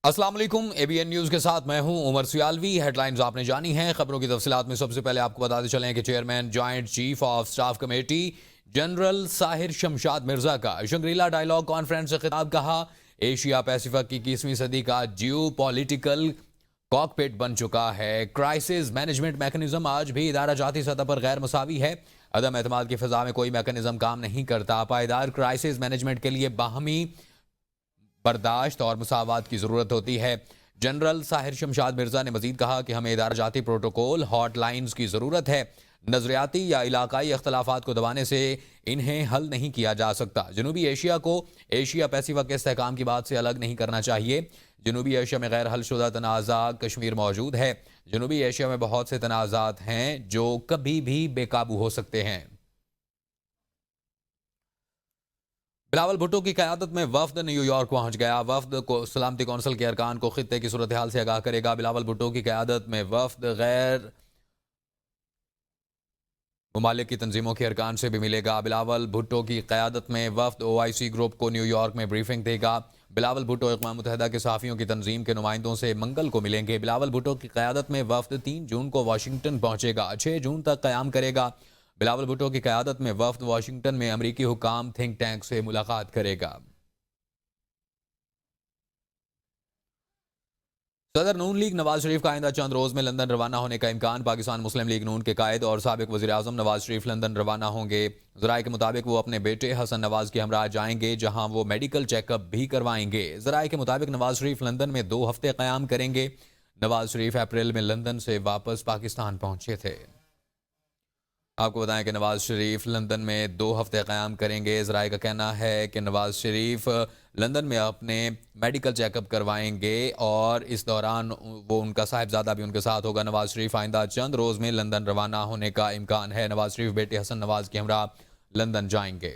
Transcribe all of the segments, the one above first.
अस्सलाम वालेकुम। ABN news के साथ मैं हूं उमर सियालवी। हेडलाइंस आपने जानी हैं। खबरों की तफसीलात में सबसे पहले आपको बताते चलें कि chairman joint chief of staff committee general Sahir Shamshad Mirza का शंग्रीला डायलॉग कॉन्फ्रेंस से खिताब। कहा, एशिया पैसिफिक की 21वीं सदी का जियो पॉलिटिकल कॉकपिट बन चुका है। क्राइसिस मैनेजमेंट मैकेनिज्म आज भी इदारा जाती सतह पर गैर मसावी है। अदम एतमाद की फिजा में कोई मैकेनिज्म काम नहीं करता। पायदार क्राइसिस मैनेजमेंट के लिए बाहमी बर्दाश्त और मुसावात की ज़रूरत होती है। जनरल साहिर शमशाद मिर्जा ने मजीद कहा कि हमें इदारा जाती प्रोटोकॉल हॉटलाइंस की ज़रूरत है। नजरियाती या इलाकाई अख्तलाफात को दबाने से इन्हें हल नहीं किया जा सकता। जनूबी एशिया को एशिया पैसिफिक के इस्तेहकाम की बात से अलग नहीं करना चाहिए। जनूबी एशिया में गैर हलशुदा तनाज़ा कश्मीर मौजूद है। जनूबी एशिया में बहुत से तनाज़ात हैं जो कभी भी बेकाबू हो सकते हैं। बिलावल भुट्टो की क़यादत में वफ्द न्यूयॉर्क पहुंच गया। वफ्द को सलामती कौंसिल के अरकान को खित्ते की सूरत हाल से आगाह करेगा। बिलावल भुट्टो की क़यादत में वफ्द गैर ममालिक की तंजीमों के अरकान से भी मिलेगा। बिलावल भुट्टो की क़यादत में वफ्द OIC ग्रुप को न्यूयॉर्क में ब्रीफिंग देगा। बिलावल भुट्टो अक़वाम मुत्तहिदा के सहाफ़ियों की तंजीम के नुमाइंदों से मंगल को मिलेंगे। बिलावल भुट्टो की क़यादत में वफ्द 3 जून को वाशिंगटन पहुंचेगा, 6 जून तक क़याम करेगा। बिलावल भुट्टो की क़यादत में वफ्द वाशिंगटन में अमरीकी हुकाम थिंक टैंक से मुलाकात करेगा। सदर नून लीग नवाज शरीफ का आइंदा चंद रोज में लंदन रवाना होने का इम्कान। पाकिस्तान मुस्लिम लीग नून के कायद और साबिक वज़ीर आज़म नवाज शरीफ लंदन रवाना होंगे। ज़राए के मुताबिक वो अपने बेटे हसन नवाज के हमरा जाएंगे, जहां वो मेडिकल चेकअप भी करवाएंगे। ज़राए के मुताबिक नवाज शरीफ लंदन में 2 हफ्ते क़याम करेंगे। नवाज शरीफ अप्रैल में लंदन से वापस पाकिस्तान पहुंचे थे। आपको बताएं कि नवाज शरीफ लंदन में 2 हफ्ते क़याम करेंगे। ज़राए का कहना है कि नवाज शरीफ लंदन में अपने मेडिकल चेकअप करवाएंगे और इस दौरान वो उनका साहिबजादा भी उनके साथ होगा। नवाज शरीफ आइंदा चंद रोज़ में लंदन रवाना होने का इम्कान है। नवाज शरीफ बेटे हसन नवाज के हमरा लंदन जाएंगे।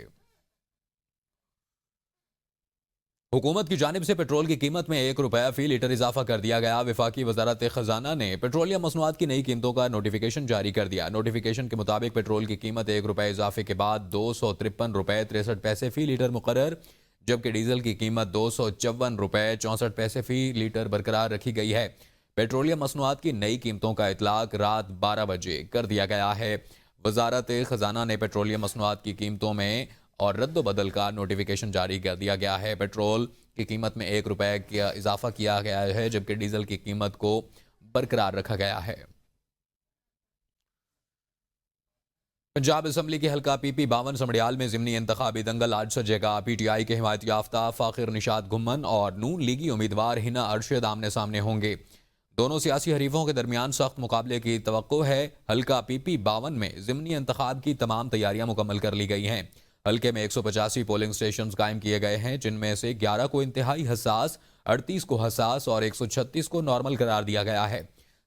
हुकूमत की जानिब से पेट्रोल की कीमत में 1 रुपया फी लीटर इजाफा कर दिया गया। वफाकी वजारत खजाना ने पेट्रोलियम मसनूआत की नई कीमतों का नोटिफिकेशन जारी कर दिया। नोटिफिकेशन के मुताबिक पेट्रोल की कीमत 1 रुपये इजाफे के बाद 253 रुपये 63 पैसे फी लीटर मुकर्रर, जबकि डीजल की कीमत 254 रुपये 64 पैसे फी लीटर बरकरार रखी गई है। पेट्रोलियम मसनूआत की नई कीमतों का इतलाक रात 12 बजे कर दिया गया है। वजारत खजाना ने पेट्रोलियम मसनूआत की कीमतों में और रद्द-बदल का नोटिफिकेशन जारी कर दिया गया है। पेट्रोल की कीमत में 1 रुपये का इजाफा किया गया है, जबकि डीजल की कीमत को बरकरार रखा गया है। पंजाब असम्बली के हल्का PP 52 समड़ियाल में ज़िमनी इंतखाबी दंगल आज सजेगा। PTI के हिमायत याफ्ता फ़ाखिर निशात घुम्मन और नून लीगी उम्मीदवार हिना अरशद आमने सामने होंगे। दोनों सियासी हरीफों के दरमियान सख्त मुकाबले की तवक्को है। हल्का PP 52 में ज़िमनी इंतखाब की तमाम तैयारियां मुकम्मल कर ली गई हैं। हल्के में 185 पोलिंग स्टेशन कायम किए गए हैं, जिनमें से 11 को इंतहाई हसास, 38 को हसास और 136 को नॉर्मल करार दिया गया है।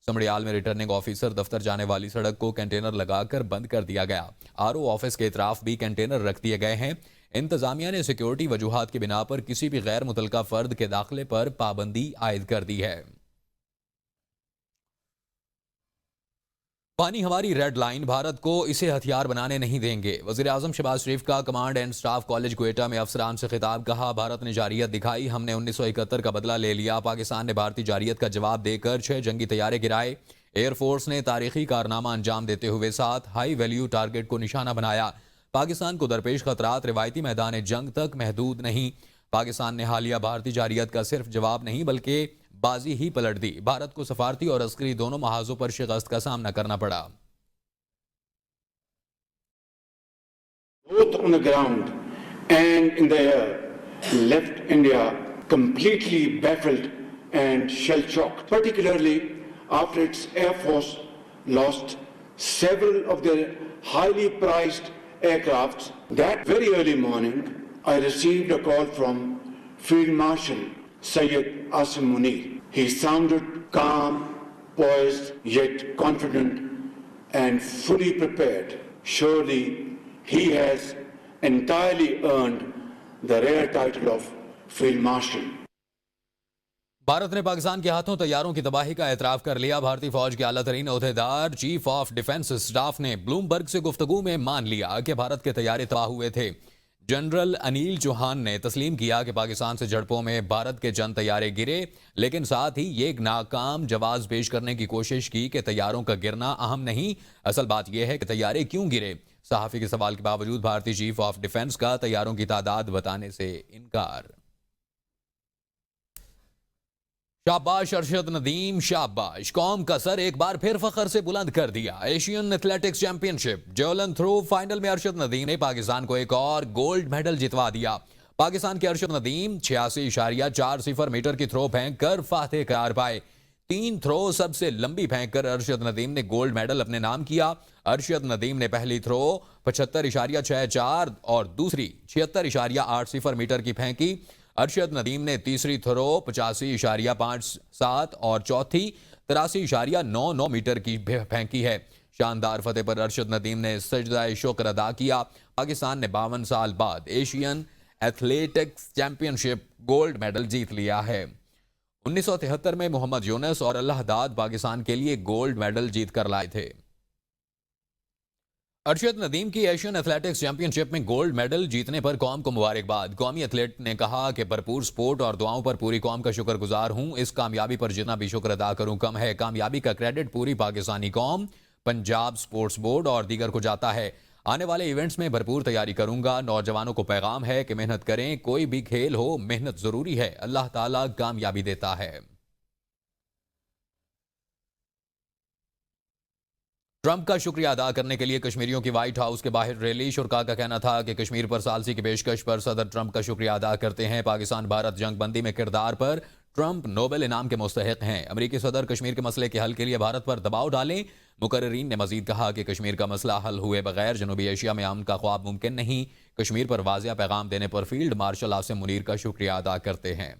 समड़ियाल में रिटर्निंग ऑफिसर दफ्तर जाने वाली सड़क को कंटेनर लगाकर बंद कर दिया गया। RO ऑफिस के इतराफ भी कंटेनर रख दिए गए हैं। इंतजामिया ने सिक्योरिटी वजूहात की बिना पर किसी भी गैर मुतलका फर्द के दाखिले पर पाबंदी आयद कर दी है। पानी हमारी रेड लाइन, भारत को इसे हथियार बनाने नहीं देंगे। वज़ीर आज़म शहबाज शरीफ का command and staff college Quetta में अफसरान से खिताब। कहा, भारत ने जारियत दिखाई, हमने 1971 का बदला ले लिया। पाकिस्तान ने भारतीय जारियत का जवाब देकर 6 जंगी तैयारे गिराए। एयरफोर्स ने तारीखी कारनामा अंजाम देते हुए 7 हाई वैल्यू टारगेट को निशाना बनाया। पाकिस्तान को दरपेश खतरात रिवायती मैदान जंग तक महदूद नहीं। पाकिस्तान ने हालिया भारतीय जारियत का सिर्फ जवाब नहीं बल्कि बाजी ही पलट दी। भारत को सफारती और अस्करी दोनों महाजों पर शिकस्त का सामना करना पड़ा। Both on the ground and in the air, left India completely baffled and shell-shocked, particularly after its Air Force lost several of their highly prized aircrafts. That very early morning, I received a call from Field Marshal Syed Asim Munir. He sounded calm, poised, yet confident and fully prepared. Surely he has entirely earned the rare title of Field Marshal. Bharat ने पाकिस्तान के हाथों तैयारों की तबाही का एतराफ कर लिया। भारतीय फौज के आला तरीन ओहदेदार चीफ ऑफ डिफेंस स्टाफ ने ब्लूमबर्ग से गुफ्तगू में मान लिया कि भारत के तैयारे तबाह हुए थे। जनरल अनिल चौहान ने तस्लीम किया कि पाकिस्तान से झड़पों में भारत के चंद तैयारे गिरे, लेकिन साथ ही ये एक नाकाम जवाब पेश करने की कोशिश की कि तैयारों का गिरना अहम नहीं, असल बात यह है कि तैयारे क्यों गिरे। सहाफ़ी के सवाल के बावजूद भारतीय चीफ ऑफ डिफेंस का तैयारों की तादाद बताने से इनकार। शाबाश अरशद नदीम, शाबाश। कौम का सर एक बार फिर फखर से बुलंद कर दिया। Asian athletics championship javelin throw final में अरशद नदीम ने पाकिस्तान को एक और गोल्ड मेडल जितवा दिया। पाकिस्तान के अरशद नदीम 86.40 मीटर की थ्रो फेंक कर फातेह करार पाए। 3 थ्रो सबसे लंबी फेंक कर अरशद नदीम ने गोल्ड मेडल अपने नाम किया। अरशद नदीम ने पहली थ्रो 75.64 और दूसरी 76.80 मीटर की फेंकी। अरशद नदीम ने तीसरी थ्रो 85.57 और चौथी 83.99 मीटर की फेंकी है। शानदार फतेह पर अरशद नदीम ने सजदाए शुक्र अदा किया। पाकिस्तान ने 52 साल बाद Asian athletics championship gold medal जीत लिया है। 1973 में मोहम्मद यूनुस और अल्लाहदाद पाकिस्तान के लिए गोल्ड मेडल जीत कर लाए थे। अरशद नदीम की एशियन एथलेटिक्स चैंपियनशिप में गोल्ड मेडल जीतने पर कौम को मुबारकबाद। कौमी एथलीट ने कहा कि भरपूर स्पोर्ट और दुआओं पर पूरी कौम का शुक्रगुजार हूं। इस कामयाबी पर जितना भी शुक्र अदा करूं कम है। कामयाबी का क्रेडिट पूरी पाकिस्तानी कौम, पंजाब स्पोर्ट्स बोर्ड और दीगर को जाता है। आने वाले इवेंट्स में भरपूर तैयारी करूंगा। नौजवानों को पैगाम है कि मेहनत करें, कोई भी खेल हो मेहनत जरूरी है, अल्लाह ताला कामयाबी देता है। ट्रंप का शुक्रिया अदा करने के लिए कश्मीरियों की व्हाइट हाउस के बाहर रैली। शुरका का कहना था कि कश्मीर पर सालसी की पेशकश पर सदर ट्रंप का शुक्रिया अदा करते हैं। पाकिस्तान भारत जंग बंदी में किरदार पर ट्रंप नोबेल इनाम के मुस्तहिक हैं। अमेरिकी सदर कश्मीर के मसले के हल के लिए भारत पर दबाव डालें। मुकर्रीन ने मजीद कहा कि कश्मीर का मसला हल हुए बगैर जनूबी एशिया में अमन का ख्वाब मुमकिन नहीं। कश्मीर पर वाज़िया पैगाम देने पर फील्ड मार्शल आसिम मुनीर का शुक्रिया अदा करते हैं।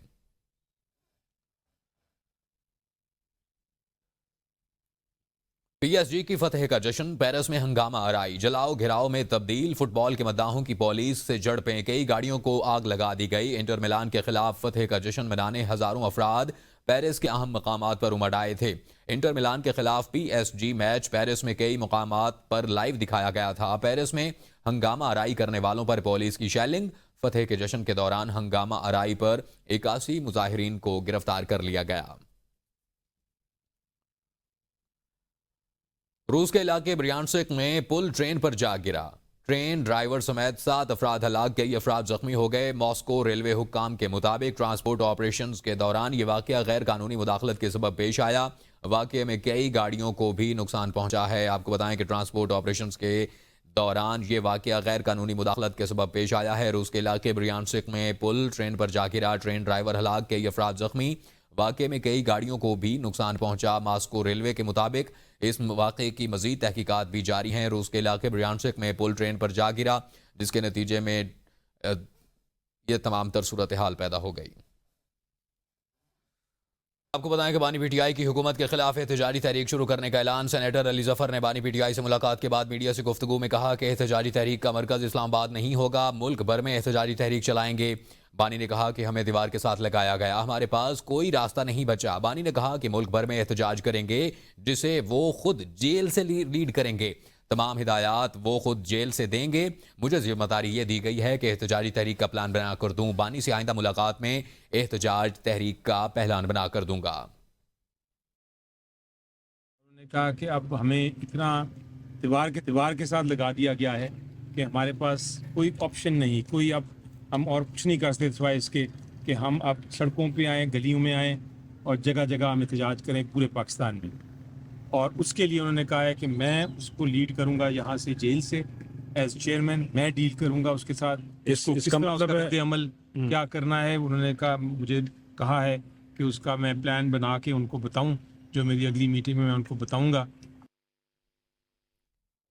पीएसजी की फतेह का जश्न, पेरिस में हंगामा आराई, जलाओ घिराओ में तब्दील, फुटबॉल के मद्दाहों की पुलिस से झड़पें, कई गाड़ियों को आग लगा दी गई। इंटर मिलान के खिलाफ फतेह का जश्न मनाने हजारों अफराद पेरिस के अहम मकामात पर उमड़ आए थे। इंटर मिलान के खिलाफ पीएसजी मैच पेरिस में कई मकामात पर लाइव दिखाया गया था। पेरिस में हंगामा आराई करने वालों पर पुलिस की शेलिंग। फतेह के जश्न के दौरान हंगामा आराई पर 81 मुजाहिरीन को गिरफ्तार कर लिया गया। रूस के इलाके ब्रियांस्क में पुल ट्रेन पर जा गिरा। ट्रेन ड्राइवर समेत 7 अफराद हलाक, कई अफराद जख्मी हो गए। मॉस्को रेलवे हुक्काम के मुताबिक ट्रांसपोर्ट ऑपरेशंस के दौरान यह वाकया गैर कानूनी मुदाखलत के सबब पेश आया। वाकये में कई गाड़ियों को भी नुकसान पहुंचा है। आपको बताएं कि ट्रांसपोर्ट ऑपरेशंस के दौरान ये वाकया गैर कानूनी मुदाखलत के सबब पेश आया है। रूस के इलाके ब्रियांस्क में पुल ट्रेन पर जा गिरा। ट्रेन ड्राइवर हलाक, कई अफराद जख्मी। वाकये में कई गाड़ियों को भी नुकसान पहुंचा। मॉस्को रेलवे के मुताबिक इस वाकये की मजीद तहकीकात भी जारी हैं। रूस के इलाके ब्रियांस्क में पुल ट्रेन पर जा गिरा, जिसके नतीजे में यह तमाम तर सूरत हाल पैदा हो गई। आपको बताएं कि बानी पीटीआई की हुकूमत के खिलाफ एहतजाजी तहरीक शुरू करने का ऐलान। सेनेटर अली जफर ने बानी पीटीआई से मुलाकात के बाद मीडिया से गुफ्तगू में कहा कि एहतजाजी तहरीक का मरकज इस्लामाबाद नहीं होगा, मुल्क भर में एहतजाजी तहरीक चलाएंगे। बानी ने कहा कि हमें दीवार के साथ लगाया गया, हमारे पास कोई रास्ता नहीं बचा। बानी ने कहा कि मुल्क भर में एहतजाज करेंगे, जिसे वो खुद जेल से लीड करेंगे। तमाम हिदायत वो खुद जेल से देंगे। मुझे जिम्मेदारी ये दी गई है कि एहतजाजी तहरीक का प्लान बना कर दूं। बानी से आइंदा मुलाकात में एहतजाज तहरीक का पहलान बना कर दूंगा। उन्होंने कहा कि अब हमें इतना दीवार के साथ लगा दिया गया है कि हमारे पास कोई ऑप्शन नहीं, कोई अब हम और कुछ नहीं कर सकते सिवाय इसके कि हम अब सड़कों पे आएँ, गलियों में आएँ और जगह जगह हम एहतजाज करें पूरे पाकिस्तान में। और उसके लिए उन्होंने कहा है कि मैं उसको लीड करूंगा यहाँ से जेल से एज चेयरमैन, मैं डील करूंगा उसके साथ। इसको किस तरह उसका रद्द-ए-अमल क्या करना है, उन्होंने कहा मुझे कहा है कि उसका मैं प्लान बना के उनको बताऊं, जो मेरी अगली मीटिंग में मैं उनको बताऊंगा।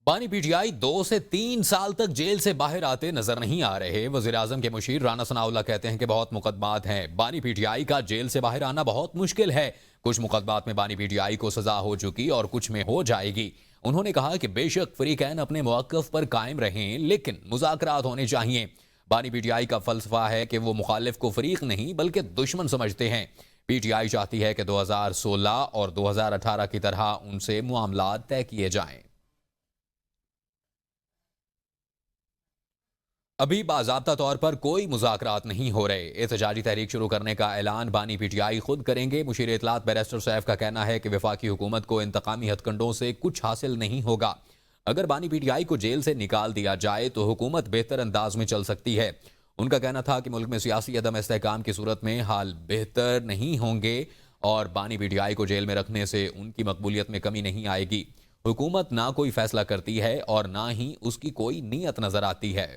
बानी पीटीआई 2 से 3 साल तक जेल से बाहर आते नजर नहीं आ रहे। वज़ीर-ए-आज़म के मुशीर राना सनाउल्लाह कहते हैं कि बहुत मुकदमात हैं, बानी पीटीआई का जेल से बाहर आना बहुत मुश्किल है। कुछ मुकदमात में बानी पीटीआई को सजा हो चुकी और कुछ में हो जाएगी। उन्होंने कहा कि बेशक फरीकैन अपने मौक़िफ़ पर कायम रहें, लेकिन मुज़ाकरात होने चाहिए। बानी पीटीआई का फलसफा है कि वो मुखालिफ को फरीक नहीं बल्कि दुश्मन समझते हैं। पीटीआई चाहती है कि 2016 और 2018 की तरह उनसे मामलात तय किए जाएं। अभी बाज़ाब्ता तौर पर कोई मुज़ाकरात नहीं हो रहे। एहतजाजी तहरीक शुरू करने का ऐलान बानी पीटीआई खुद करेंगे। मुशीर इत्तलात बैरिस्टर सैफ का कहना है कि वफाकी हुकूमत को इंतकामी हथकंडों से कुछ हासिल नहीं होगा। अगर बानी पीटीआई को जेल से निकाल दिया जाए तो हुकूमत बेहतर अंदाज में चल सकती है। उनका कहना था कि मुल्क में सियासी अदम इस्तेहकाम की सूरत में हाल बेहतर नहीं होंगे और बानी पीटीआई को जेल में रखने से उनकी मकबूलियत में कमी नहीं आएगी। हुकूमत ना कोई फैसला करती है और ना ही उसकी कोई नीयत नजर आती है।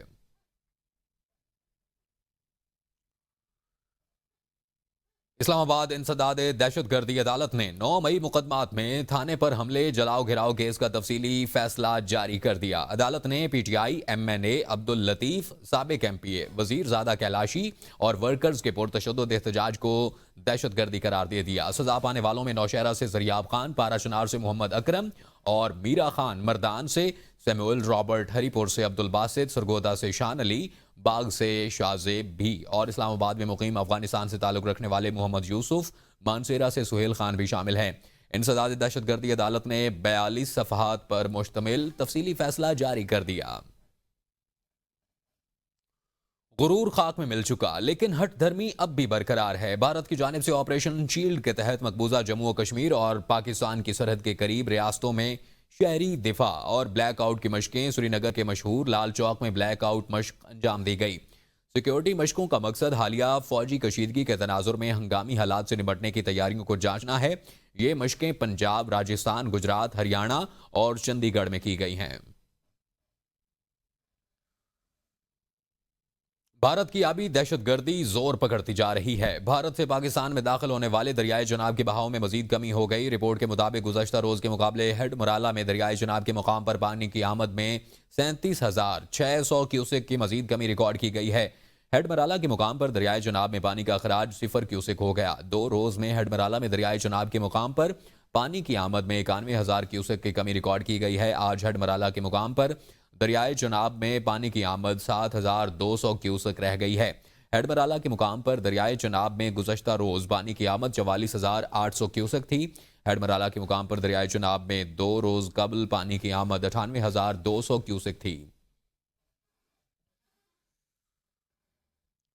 इस्लामाबाद इंसदाद दहशतगर्दी अदालत ने 9 मई मुकदमात में थाने पर हमले जलाओ घिराव केस का तफसीली फैसला जारी कर दिया। अदालत ने पीटीआई MNA अब्दुल लतीफ, साबिक MPA वजीर ज़ादा कैलाशी और वर्कर्स के पुरतशद्दुद एहतजाज को दहशतगर्दी करार दे दिया। सजा पाने वालों में नौशहरा से जरियाब खान, पाराशनार से मोहम्मद अकरम और मीरा खान मर्दान से सैमुअल रॉबर्ट, हरीपुर से अब्दुल बासित, सरगोदा से शान अली, बाग से शाहजेब भी और इस्लामाबाद में मुकीम अफगानिस्तान से ताल्लुक रखने वाले मोहम्मद यूसुफ, मानसेरा से सुहेल खान भी शामिल हैं। इंसदाद दहशतगर्दी अदालत ने 42 सफ़हात पर मुश्तमिल तफसीली फैसला जारी कर दिया। गुरूर खाक में मिल चुका लेकिन हट धर्मी अब भी बरकरार है। भारत की जानिब से ऑपरेशन शील्ड के तहत मकबूजा जम्मू और कश्मीर और पाकिस्तान की सरहद के करीब रियासतों में शहरी दिफा और ब्लैकआउट की मशकें, श्रीनगर के मशहूर लाल चौक में ब्लैकआउट मशक अंजाम दी गई। सिक्योरिटी मशकों का मकसद हालिया फौजी कशीदगी के तनाजुर में हंगामी हालात से निपटने की तैयारियों को जांचना है। ये मशकें पंजाब, राजस्थान, गुजरात, हरियाणा और चंडीगढ़ में की गई हैं। भारत की आबी दहशतगर्दी जोर पकड़ती जा रही है। भारत से पाकिस्तान में दाखिल होने वाले दरियाए जनाब के बहाव में मजीद कमी हो गई। रिपोर्ट के मुताबिक गुज़श्ता रोज के मुकाबले हेड मराला में दरियाए जनाब के मुकाम पर पानी की आमद में 37,600 क्यूसेक की मजीद कमी रिकॉर्ड की गई है। हेड मराला के मुकाम पर दरियाए जनाब में पानी का अखराज 0 क्यूसेक हो गया। 2 रोज में हेड मराला में दरियाए जनाब के मुकाम पर पानी की आमद में 91,000 क्यूसेक की कमी रिकॉर्ड की गई है। आज हेड मराला के मुकाम पर दरियाए जनाब में पानी की आमद 7,200 क्यूसेक रह गई है। हेडमराला के मुकाम पर दरियाए जनाब में गुज़श्ता रोज पानी की आमद 44,800 क्यूसेक थी। हेडमराला के मुकाम पर दरियाए जनाब में 2 रोज कबल पानी की आमद 98,200 क्यूसेक थी।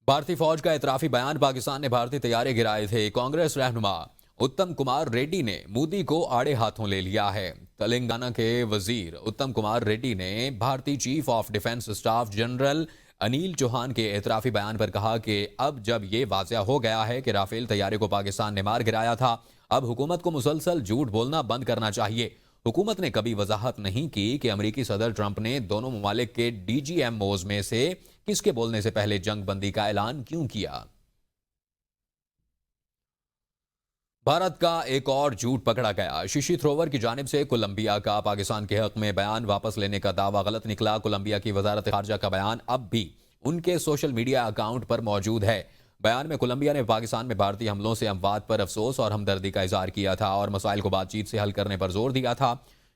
भारतीय फौज का एतराफी बयान, पाकिस्तान ने भारतीय तैयारे गिराए थे। कांग्रेस रहनुमा उत्तम कुमार रेड्डी ने मोदी को आड़े हाथों ले लिया है। तेलंगाना के वजीर उत्तम कुमार रेड्डी ने भारतीय chief of defence staff general Anil Chauhan के एतराफी बयान पर कहा कि अब जब ये वाज़ेह हो गया है कि राफेल तैयारे को पाकिस्तान ने मार गिराया था, अब हुकूमत को मुसलसल झूठ बोलना बंद करना चाहिए। हुकूमत ने कभी वजाहत नहीं की कि अमेरिकी सदर ट्रंप ने दोनों ममालिक के DGMOs में से किसके बोलने से पहले जंग बंदी का ऐलान क्यों किया। भारत का एक और झूठ पकड़ा गया। शशि थ्रोवर की जानिब से कोलंबिया का पाकिस्तान के हक में बयान वापस लेने का दावा गलत निकला। कोलंबिया की वजारत खारजा का बयान अब भी उनके सोशल मीडिया अकाउंट पर मौजूद है। बयान में कोलंबिया ने पाकिस्तान में भारतीय हमलों से अमवात पर अफसोस और हमदर्दी का इजहार किया था और मसाइल को बातचीत से हल करने पर जोर दिया था।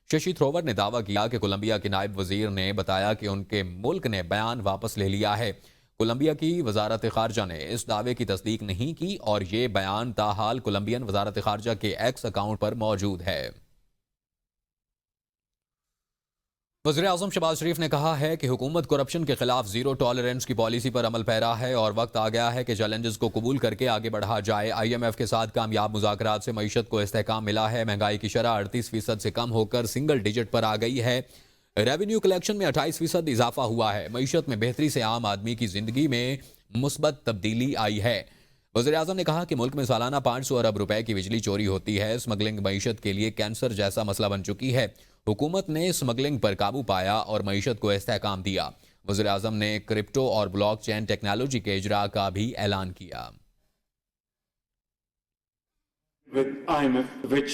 शशि थ्रोवर ने दावा किया कि कोलंबिया के नायब वजीर ने बताया कि उनके मुल्क ने बयान वापस ले लिया है। कोलंबिया की वजारत खारजा ने इस दावे की तस्दीक नहीं की और ये बयान ताहाल कोलंबियन वजारत खारजा के एक्स अकाउंट पर मौजूद है। वज़ीर आज़म शहबाज शरीफ ने कहा है कि हुकूमत करप्शन के खिलाफ जीरो टॉलरेंस की पॉलिसी पर अमल पैरा है और वक्त आ गया है कि चैलेंजेस को कबूल करके आगे बढ़ा जाए। IMF के साथ कामयाब मुज़ाकरात से मईशत को इस्तेहकाम मिला है। महंगाई की शरह 38% से कम होकर सिंगल डिजिट पर आ गई है। रेवेन्यू कलेक्शन में 28% इजाफा हुआ है। मईशत में बेहतरी से आम आदमी की जिंदगी में मुस्बत तब्दीली आई है। वज़ीर आज़म ने कहा कि मुल्क में सालाना 500 अरब रुपए की बिजली चोरी होती है। स्मगलिंग मईशत के लिए कैंसर जैसा मसला बन चुकी है। हुकूमत ने स्मगलिंग पर काबू पाया और मईशत को इस्तेहकाम दिया। वज़ीर आज़म ने क्रिप्टो और ब्लॉकचेन टेक्नोलॉजी के इजरा का भी ऐलान किया। With IMF, which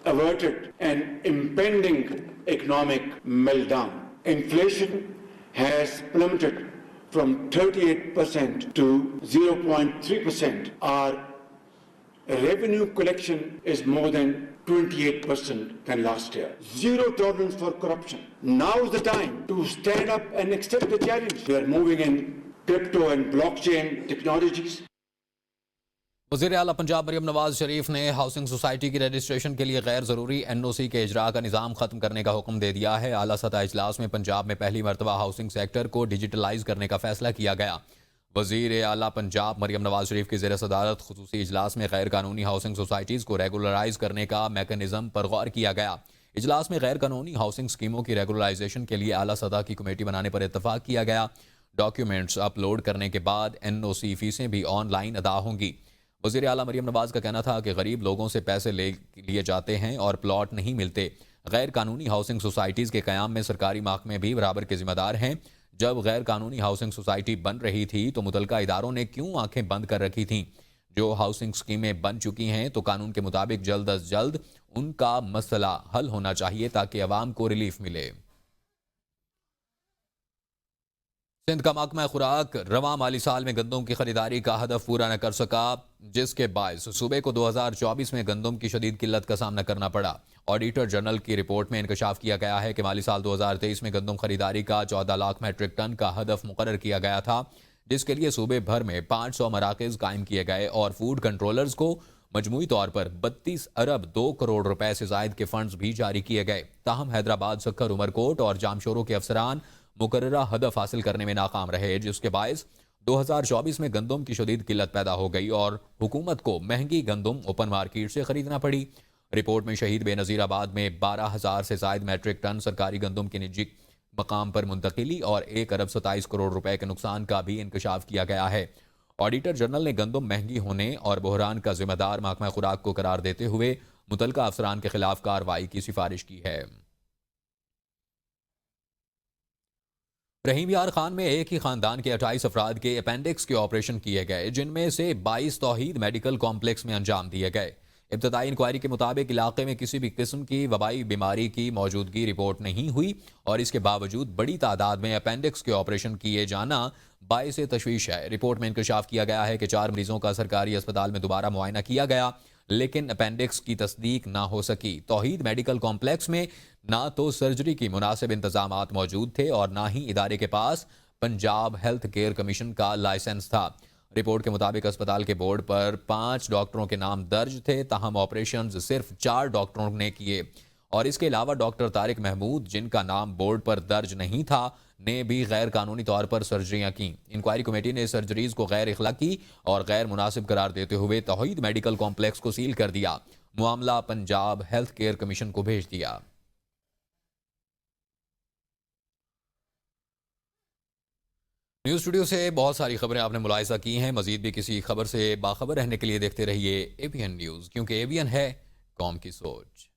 averted an impending economic meltdown. Inflation has plummeted from 38% to 0.3%. Our revenue collection is more than 28% than last year. Zero tolerance for corruption. Now is the time to stand up and accept the challenge. We are moving in crypto and blockchain technologies. वज़ीर आला पंजाब मरियम नवाज शरीफ ने housing society की registration के लिए गैर ज़रूरी NOC के इजरा का निज़ाम ख़त्म करने का हुक्म दे दिया है। आला सतह इजलास में पंजाब में पहली मरतबा हाउसिंग सेक्टर को डिजिटलाइज करने का फैसला किया गया। वज़ीर आला पंजाब मरियम नवाज शरीफ की ज़ेर सदारत खुसूसी इजलास में गैर कानूनी हाउसिंग सोसाइटीज़ को रेगुलराइज करने का मैकेनिज़्म पर गौर किया गया। इजलास में गैर कानूनी हाउसिंग स्कीमों की रेगुलराइजेशन के लिए आला सतह की कमेटी बनाने पर इतफाक किया गया। डॉक्यूमेंट्स अपलोड करने के बाद NOC फीसें भी ऑनलाइन अदा होंगी। वज़ीर आला मरियम नवाज का कहना था कि गरीब लोगों से पैसे लिए जाते हैं और प्लॉट नहीं मिलते। गैर कानूनी हाउसिंग सोसाइटीज़ के क़याम में सरकारी महकमे भी बराबर के जिम्मेदार हैं। जब गैर कानूनी हाउसिंग सोसाइटी बन रही थी तो मुतलका इदारों ने क्यों आंखें बंद कर रखी थीं? जो हाउसिंग स्कीमें बन चुकी हैं तो कानून के मुताबिक जल्द अज जल्द उनका मसला हल होना चाहिए ताकि अवाम को रिलीफ मिले। सिंध का महकमा खुराक रवां माली साल में गंदम की खरीदारी का हदफ पूरा न कर सका, जिसके बायस सूबे को 2024 में गंदम की शदीद किल्लत का सामना करना पड़ा। ऑडिटर जनरल की रिपोर्ट में इंकशाफ किया गया है कि माली साल 2023 में गंदम खरीदारी का 14 लाख मैट्रिक टन का हदफ मुकर्रर किया गया था, जिसके लिए सूबे भर में 500 मराकज़ कायम किए गए और फूड कंट्रोलर्स को मजमूई तौर पर 32 अरब 2 करोड़ रुपए से जायद के फंड्स भी जारी किए गए। ताहम हैदराबाद, सक्कर, उमरकोट और जामशोरों के अफसरान मुकर्ररा हदफ हासिल करने में नाकाम रहे, जिसके बायस 2024 में गंदम की शदीद किल्लत पैदा हो गई और हुकूमत को महंगी गंदम ओपन मार्केट से खरीदना पड़ी। रिपोर्ट में शहीद बेनज़ीराबाद में 12,000 से जायद मैट्रिक टन सरकारी गंदम की निजी मकाम पर मुंतकिली और 1 अरब 27 करोड़ रुपए के नुकसान का भी इंकशाफ किया गया है। ऑडिटर जनरल ने गंदम महंगी होने और बहरान का जिम्मेदार महकमा खुराक को करार देते हुए मुतलका अफसरान के खिलाफ कार्रवाई की सिफारिश की है। रहीम यार खान में एक ही खानदान के 28 अफराद के अपेंडिक्स के ऑपरेशन किए गए, जिनमें से 22 तौहीद मेडिकल कॉम्प्लेक्स में अंजाम दिए गए। इब्तदाई इंक्वायरी के मुताबिक इलाके में किसी भी किस्म की वबाई बीमारी की मौजूदगी रिपोर्ट नहीं हुई और इसके बावजूद बड़ी तादाद में अपेंडिक्स के ऑपरेशन किए जाना बाइस तशवीश है। रिपोर्ट में इंकशाफ किया गया है कि 4 मरीजों का सरकारी अस्पताल में दोबारा मुआयना किया गया, लेकिन अपेंडिक्स की तस्दीक ना हो सकी। तौहीद मेडिकल कॉम्प्लेक्स में ना तो सर्जरी की मुनासिब इंतजामात मौजूद थे और ना ही इदारे के पास पंजाब हेल्थ केयर कमीशन का लाइसेंस था। रिपोर्ट के मुताबिक अस्पताल के बोर्ड पर 5 डॉक्टरों के नाम दर्ज थे, ताहम ऑपरेशन सिर्फ 4 डॉक्टरों ने किए और इसके अलावा डॉक्टर तारिक महमूद, जिनका नाम बोर्ड पर दर्ज नहीं था, ने भी गैर कानूनी तौर पर सर्जरियां की। इंक्वायरी कमेटी ने सर्जरीज को गैर इखलाकी और गैर मुनासिब करार देते हुए तौहीद मेडिकल कॉम्प्लेक्स को सील कर दिया। मामला पंजाब हेल्थ केयर कमीशन को भेज दिया। न्यूज़ स्टूडियो से बहुत सारी खबरें आपने मुलाहिजा की हैं। मजीद भी किसी खबर से बाखबर रहने के लिए देखते रहिए ABN न्यूज़, क्योंकि ABN है कौम की सोच।